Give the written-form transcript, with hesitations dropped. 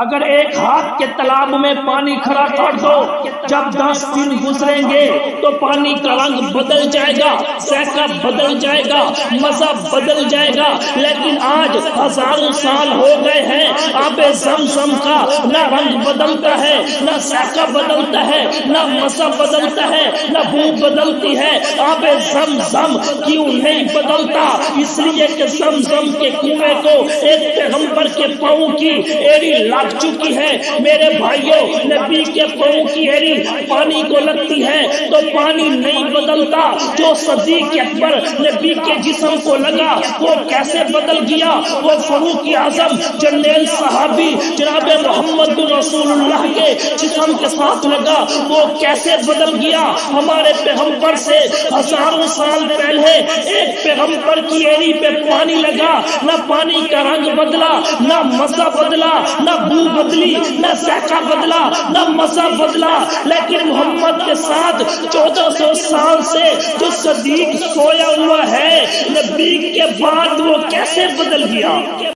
اگر ایک ہاتھ کے تالاب میں پانی کھڑا کر دو، جب 10 دن گزریں گے تو پانی کا رنگ بدل جائے گا، ذائقہ بدل جائے گا، مزہ بدل جائے گا۔ لیکن آج ہزاروں سال ہو گئے ہیں، آب زمزم کا نہ رنگ بدلتا ہے، نہ ذائقہ بدلتا ہے، نہ مزہ بدلتا ہے، نہ بو بدلتی ہے۔ آب زمزم کیوں نہیں بدلتا؟ اس لیے کہ زمزم کے کنویں کو ایک پیغمبر کے پاؤں کی ایڑی لگ چکی ہے۔ میرے بھائیوں، نبی کے پاؤں کی ایڑی پانی کو لگتی ہے تو پانی نہیں بدلتا۔ جو صدیق اکبر نبی کے جسم کو لگا وہ کیسے بدل گیا؟ وہ فاروق اعظم جنرل صحابی جناب محمد رسول اللہ کے جسم کے ساتھ لگا، وہ کیسے بدل گیا؟ ہمارے پیغمبر سے ہزاروں سال پہلے ایک پیغمبر کی ایڑی پہ پانی لگا، نہ پانی کا رنگ بدلا، نہ مزہ بدلا، نہ بو بدلی، نہ ذائقہ بدلا، نہ مزہ بدلا۔ لیکن محمد کے ساتھ 1400 سال سے جو صدیق سویا ہوا ہے، نبی کے بعد وہ کیسے بدل گیا؟